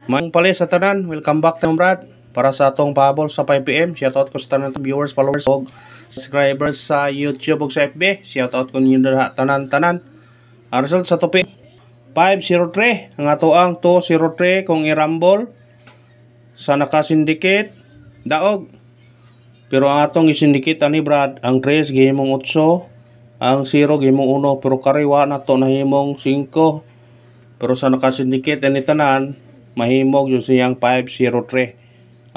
Mang pali sa tanan, welcome back to Brad para sa atong pahabol sa 5pm. Shoutout ko sa tanan viewers, followers ug subscribers sa YouTube ug sa FB. Shoutout ko ninyo lahat tanan-tanan. Ang result sa topic 503 ang ato ang 203 kung i-rumble sa naka-syndicate daog. Pero ang atong i-syndicate ani Brad, ang 3 gihimong 8, ang 0 gihimong 1, pero kariwa na to nahimong 5. Pero sa naka-syndicate ani tanan mahimog yun siyang 503.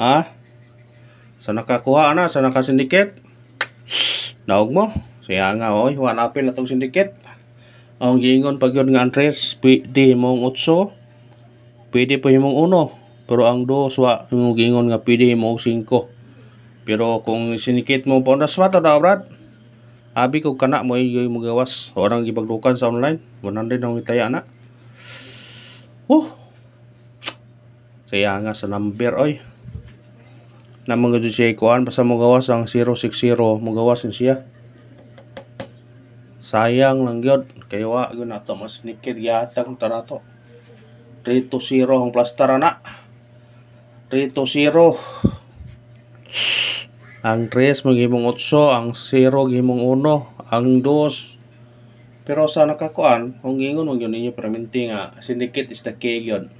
Sa nakakuha na, sa naka-syndicate naog mo siya nga oy, one apple atong syndicate. Ang giingon pag yun nga ang 3 pwede himong 8, pwede pa himong 1, pero ang 2 wa yung giingon nga pwede himong 5. Pero kung syndicate mo pa na swata daw Brad, abi ko kana mo yung magawas orang gipagdukan sa online 100 ang itaya na. Saya nga sa number oy. Na mga siya kuan basta mo gawas ang 060 mo gawas siya. Sayang lang gyud kay wa gyud nato mas nikit yatang tanato. 3-0 ang plaster na. 3-0. Ang 3 magimong 8, ang 0 gimong 1, ang 2. Pero sa nakakuan, kung gingon mo yun ninyo perminti nga syndicate is the key yun.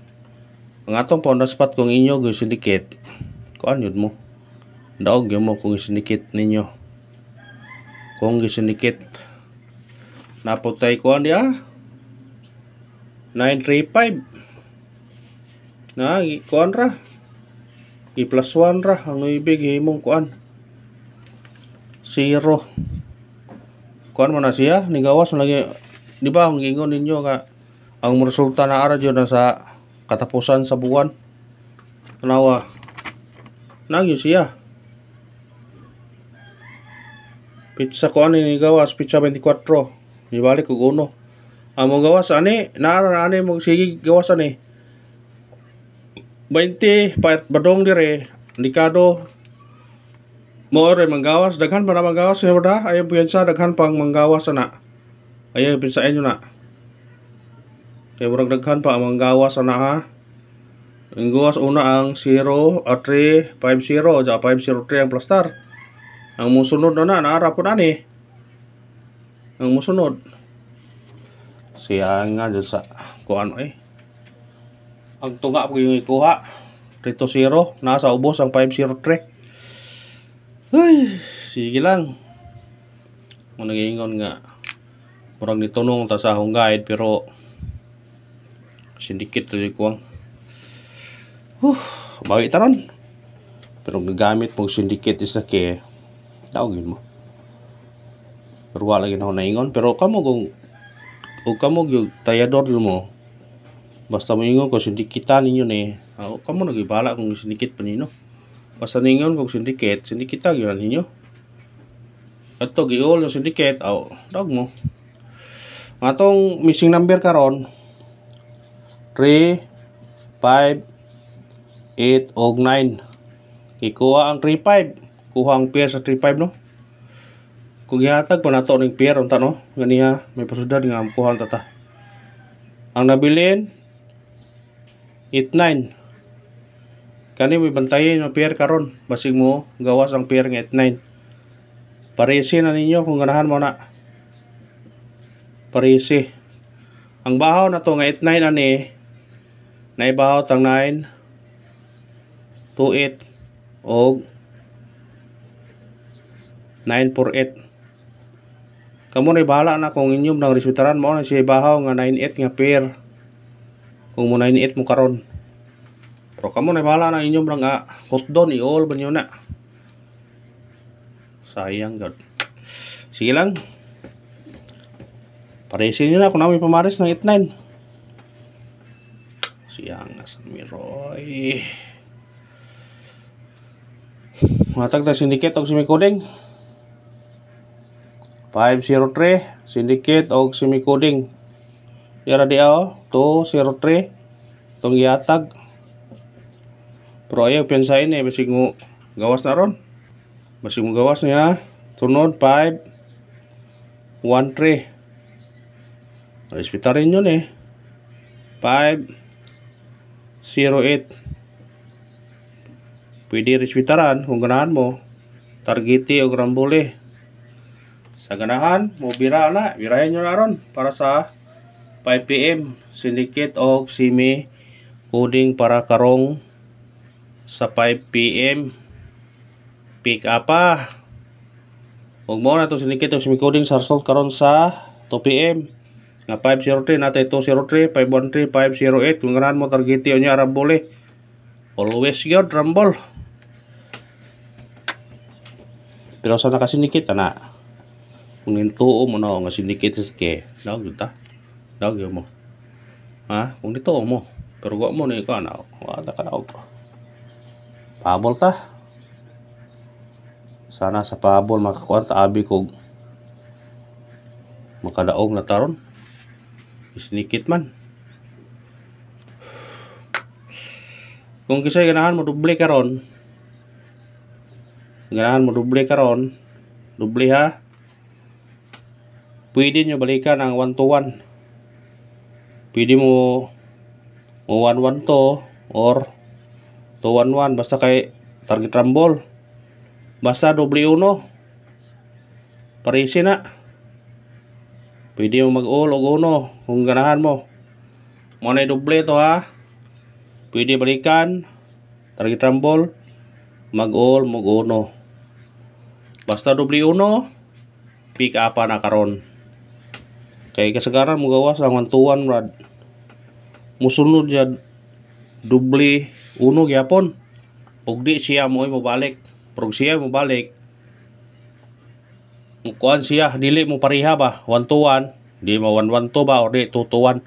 Ang atong pauna spot kung inyo yung syndicate, kuan yun mo. Daog yun mo kung syndicate ninyo. Kung syndicate, naputay kuan dia 935. Na, kuan ra. I+1 ra. Ang nuibig himong kuan 0. Kuan mo na siya, nigawas mo lagi. Di ba ang gingon ninyo nga ang resulta na ara dyan sa katapusan sa buwan. Tanawa. Nagyo siya. Pizza ko ani nigawas, pizza 24. Nibalik ko 1. Ang mo gawas ani, naara ani mo sige gawas ani. 20 badong dire, likado mo ore manggawas, daghan pa na manggawas niya ba? Ayaw piyansa, daghan pang manggawas na. Ayaw pinsain nyo na. Kaya murag daghan pa ang manggawas na ha. Ang gawas una ang 0, 3, 5-0, sa 503 ang plaster. Ang musunod na naara po na ni. Ang musunod. Siya nga dyan sa kuan eh. Ang tunga po yung ikuha. 3-0, nasa ubos ang 503. Ay, sige lang. Kung nag-iingon nga murag nitunong ta sa akong guide pero syndicate rin ko ang bagay taron. Pero nagamit mong syndicate isa ke tawagin mo. Pero wala lagi na ako naingon. Pero kamo kung yung tayador mo basta mo ingon kung syndicate ninyo ni kamo nagibala kung syndicate pa ninyo. Basta ningon kung syndicate gyan ninyo. Ito giol yung syndicate, dog mo. Atong missing number karon 3, 5, 8 og 9. Ikuha ang 35, kuha ang pair sa 35 no. Kung ihatag pa nato ning pair unta no, ganiha may pasudad nga kuha tata. Ang nabilin 89. Kani may bantayin ang pair karon basig mo gawas ang pair nga 89. Parisi na ninyo kung ganahan mo na. Parisi. Ang bahaw na to nga 89 ani naibahaw tang 9, 28 og 948. Kamo na bahala na kung inyong nang reswitaran mo na siya bahaw nga 98 nga pair. Kung mo 98 mo karon. Pero kamo na bahala na inyong nga hotdon i-all ba nyo na. Sayang god. Sige lang. Paresin nyo na kung namin pamaris ng 89. Siyang nga sa miroy. Matag na syndicate og semi-coding. 503 syndicate og semi-coding. Yara di 203 tong yatag. Pero ayaw piyansain basig mo gawas na ron. Basig mo gawas niya. Sunod 5, 1, 3. Respetarin yun 5, 08. Pwede resbitaran kung ganahan mo. Targeti o Rambole. Sa ganahan mo birahin nyo na ron para sa 5 PM syndicate o semi coding para karong sa 5 PM pick up pa. Ug mo na to syndicate o semi coding sa result karon sa 2 PM nga 503 natay 203 513 508 kung ganahan mo targeti o nya Rambole. Always yun Rumble. Pero sa nakasyndicate na kung nintuo mo na nga syndicate sa ke dawg yun ta dawg yun mo ha kung dito mo pero gwa mo na ikaw na wala ka na pabol ta sana sa pabol makakuan ta abi kog makadaog na taron syndicate man kung kisay ganahan mo doble karon doble ha pwede nyo balikan ang 1 to 1 pwede mo 1-1 to or 2-1-1 basta kay target Rumble basta doble uno parisi na pwede mo mag-all o uno kung ganahan mo na doble to ha pwede balikan target Rumble mag-all mag-uno basta doble uno pick up na karon kay kasagaran mo gawas ang 1-1 rad musunod dyan doble uno gyapon ug di siya mo balik pero siya mo balik kuan siya dili mo pareha ba 1 to 1 di mo 1-1 to ba or di 2 to 1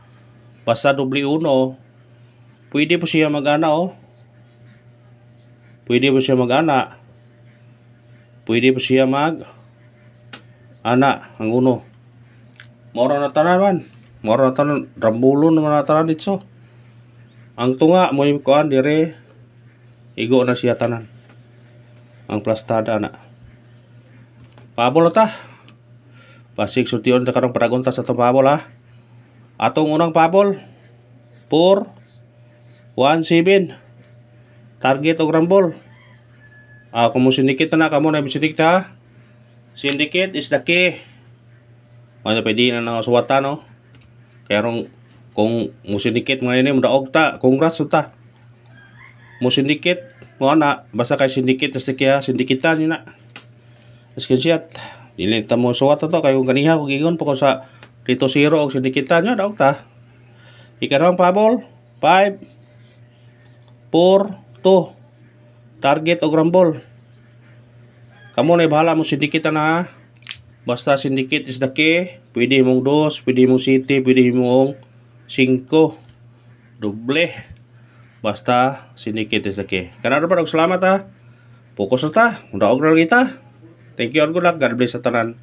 basta doble uno pwede po siya mag-ana pwede po siya mag-ana ang uno mora na tanan Rambulo naman na tanan dito ang tunga mo yung kuan dire igo na siya tanan ang plastada na pabol ta pasig sution ta karong panagunta sa itong pabol ha atong unang pabol 4-1-7 target og Rumble kung mo syndicate na kamo na syndicate ha syndicate is the key ano pwede na nang suwata no kaya kung mo syndicate mga ini mo daog ta congrats ta mo syndicate mo na basta kay syndicate sa kaya syndicatean yun na screenshot dili ta mo suwata to kay kung ganiha kung gigon po ko sa dito 0 og syndicatean nyo daog ta ikarong pabol 5-4-2 target og Rumble kamo na bahala mo syndicate na basta syndicate is the key pwede mong 2 pwede mong 7 pwede mong 5 doble basta syndicate is the key kanaro pa salamat ha focus na ta daog ra kita thank you and good luck God bless sa tanan